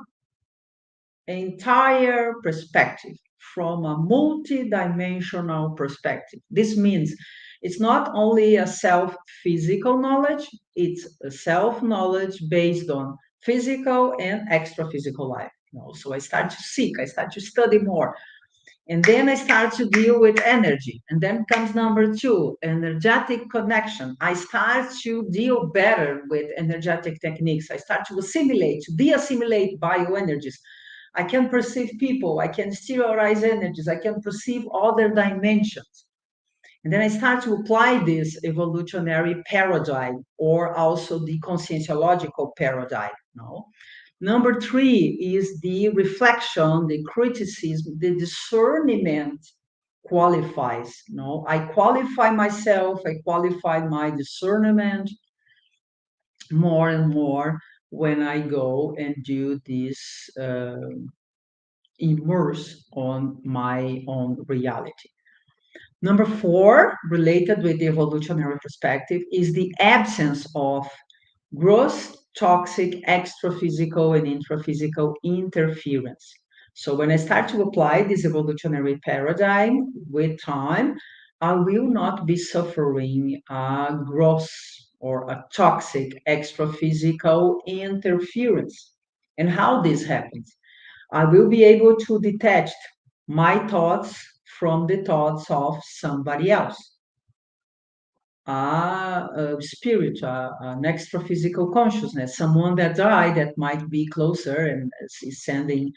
entire perspective, from a multidimensional perspective. This means it's not only a self physical knowledge, it's a self knowledge based on physical and extra physical life. So I start to seek, I start to study more. And then I start to deal with energy. And then comes number two, energetic connection. I start to deal better with energetic techniques. I start to assimilate, to de-assimilate bioenergies. I can perceive people, I can sterilize energies, I can perceive other dimensions. And then I start to apply this evolutionary paradigm or also the conscientiological paradigm. No? Number three is the reflection, the criticism, the discernment qualifies. No, I qualify myself, I qualify my discernment more and more when I go and do this immerse on my own reality. Number four, related with the evolutionary perspective, is the absence of gross toxic extraphysical and intraphysical interference. So when I start to apply this evolutionary paradigm with time, I will not be suffering a gross or a toxic extraphysical interference. And how this happens? I will be able to detach my thoughts from the thoughts of somebody else, a spirit, an extra physical consciousness, someone that died that might be closer and is sending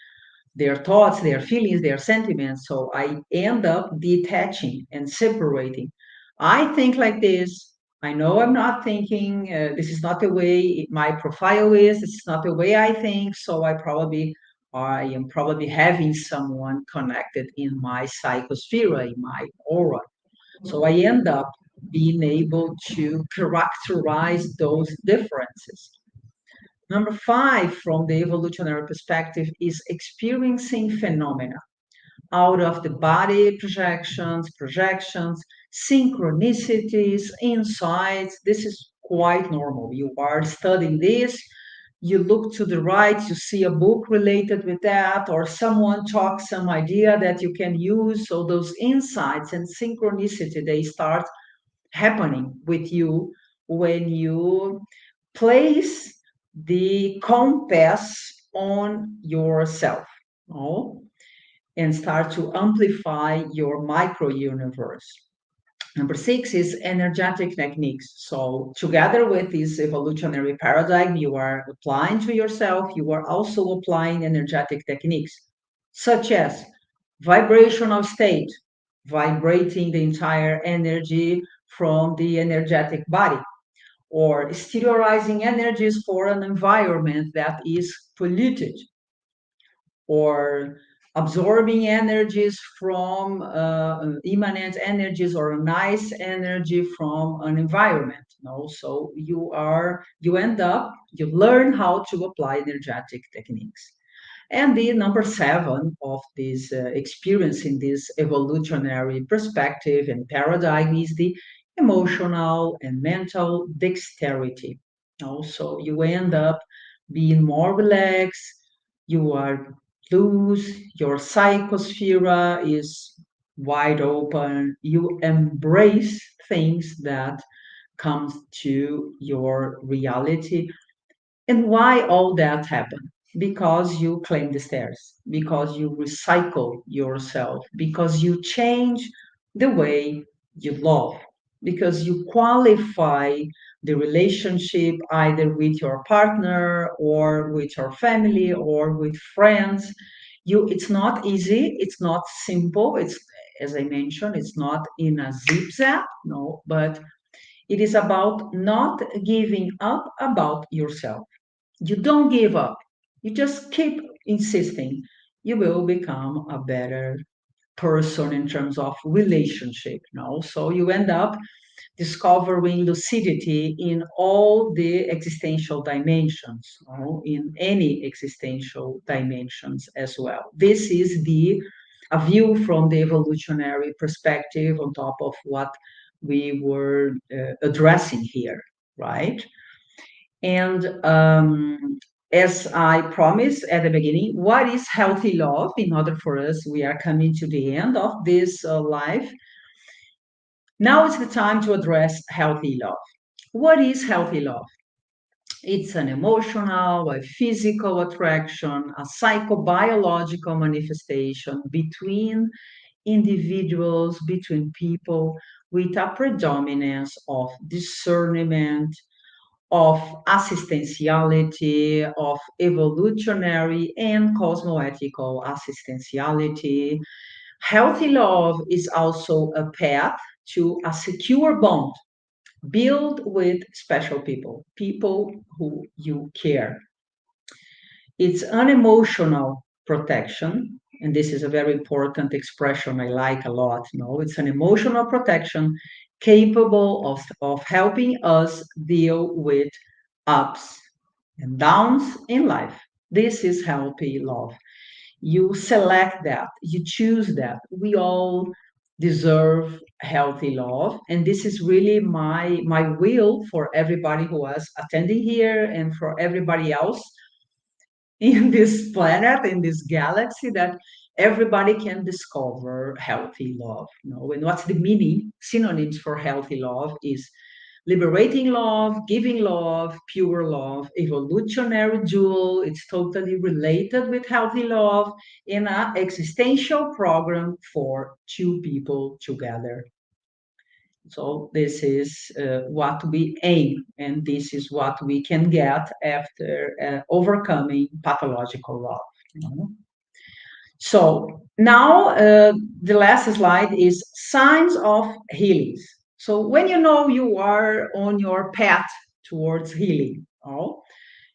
their thoughts, their feelings, their sentiments. So I end up detaching and separating. I think like this. I know I'm not thinking, this is not the way my profile is, this is not the way I think. So I am probably having someone connected in my psychosphere, in my aura. So I end up being able to characterize those differences. Number five, from the evolutionary perspective, is experiencing phenomena out of the body projections, synchronicities, insights. This is quite normal. You are studying this, you look to the right, you see a book related with that, or someone talks some idea that you can use. So those insights and synchronicity, they start happening with you when you place the compass on yourself, oh, and start to amplify your micro universe. Number six is energetic techniques. So, together with this evolutionary paradigm you are applying to yourself, you are also applying energetic techniques, such as vibrational state, vibrating the entire energy from the energetic body, or sterilizing energies for an environment that is polluted, or absorbing energies from immanent energies or a nice energy from an environment. No, so you end up you learn how to apply energetic techniques. And the number seven of this experience in this evolutionary perspective and paradigm is the emotional and mental dexterity. Also, you end up being more relaxed, you are loose, your psychosphere is wide open, you embrace things that comes to your reality. And why all that happened? Because you claim the stairs, because you recycle yourself, because you change the way you love, because you qualify the relationship either with your partner or with your family or with friends. It's not easy, it's not simple, it's, as I mentioned, it's not in a zip zap, no, but it is about not giving up about yourself. You don't give up. You just keep insisting. You will become a better person in terms of relationship. No? So you end up discovering lucidity in all the existential dimensions, no? In any existential dimensions as well. This is a view from the evolutionary perspective on top of what we were addressing here, right? And as I promised at the beginning, what is healthy love? In order for us, we are coming to the end of this life. Now it's the time to address healthy love. What is healthy love? It's an emotional, a physical attraction, a psychobiological manifestation between individuals, between people, with a predominance of discernment, of assistentiality, of evolutionary and cosmoethical assistentiality. Healthy love is also a path. to a secure bond built with special people, people who you care. It's unemotional protection, and this is a very important expression I like a lot. No, it's an emotional protection capable of helping us deal with ups and downs in life. This is healthy love. You select that, you choose that. We all deserve healthy love, and this is really my will for everybody who was attending here and for everybody else in this planet, in this galaxy, that everybody can discover healthy love. You know, and what's the meaning? Synonyms for healthy love is liberating love, giving love, pure love, evolutionary jewel. It's totally related with healthy love in an existential program for two people together. So this is what we aim, and this is what we can get after overcoming pathological love. You know? So now the last slide is signs of healings. So when you know you are on your path towards healing, oh,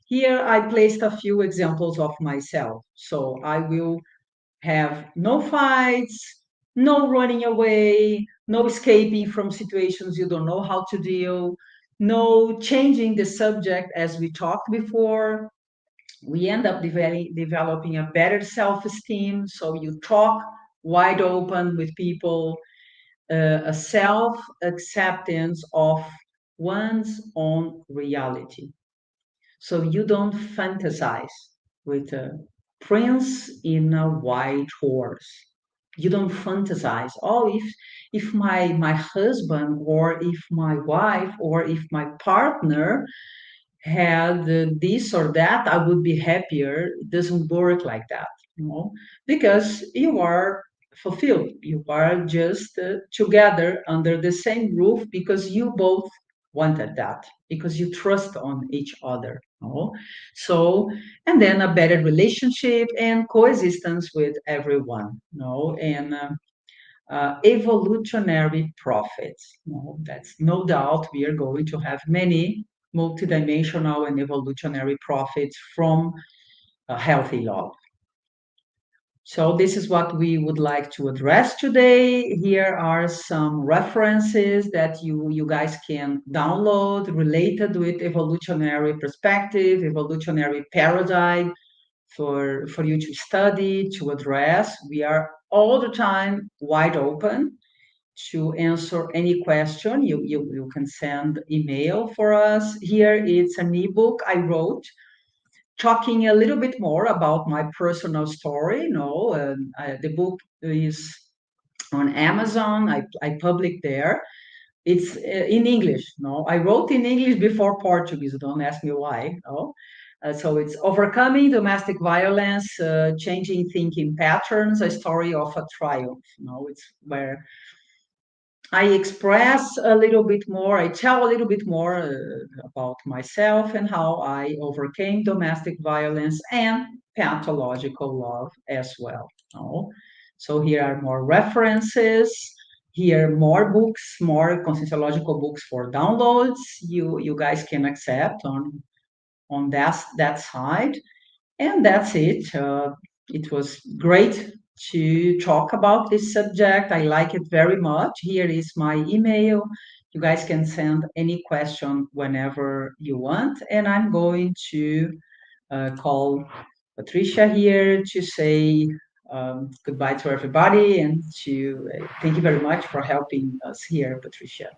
here I placed a few examples of myself. So I will have no fights, no running away, no escaping from situations you don't know how to deal, no changing the subject as we talked before. We end up developing a better self-esteem. So you talk wide open with people, a self-acceptance of one's own reality. So you don't fantasize with a prince in a white horse. You don't fantasize, oh, if my husband or if my wife or if my partner had this or that, I would be happier. It doesn't work like that, you know, because you are fulfilled. You are just together under the same roof because you both wanted that, because you trust on each other. You know? So, and then a better relationship and coexistence with everyone. You know? And evolutionary profits. No, that's no doubt we are going to have many multidimensional and evolutionary profits from a healthy love. So this is what we would like to address today. Here are some references that you guys can download related with evolutionary perspective, evolutionary paradigm for you to study, to address. We are all the time wide open to answer any question. You can send email for us. Here it's an ebook I wrote talking a little bit more about my personal story. You know, the book is on Amazon. I published there. It's in English. No, I wrote in English before Portuguese. Don't ask me why. No. So it's Overcoming Domestic Violence, Changing Thinking Patterns, a Story of a Triumph. You know, it's where I express a little bit more, I tell a little bit more about myself and how I overcame domestic violence and pathological love as well. Oh, so here are more references. Here more books, more conscienciological books for downloads. You guys can accept on that side. And that's it. It was great to talk about this subject. I like it very much. Here is my email. You guys can send any question whenever you want. And I'm going to call Patricia here to say goodbye to everybody and to thank you very much for helping us here, Patricia.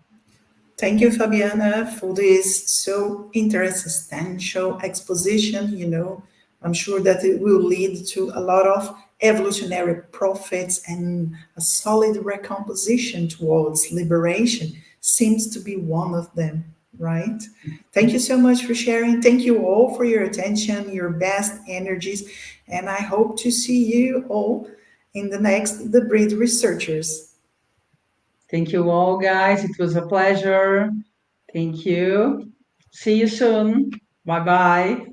Thank you, Fabiana, for this so interesting exposition. I'm sure that it will lead to a lot of evolutionary profits and a solid recomposition towards liberation seems to be one of them, right? Thank you so much for sharing. Thank you all for your attention, your best energies, and I hope to see you all in the next The Breed Researchers. Thank you all, guys. It was a pleasure. Thank you. See you soon. Bye bye.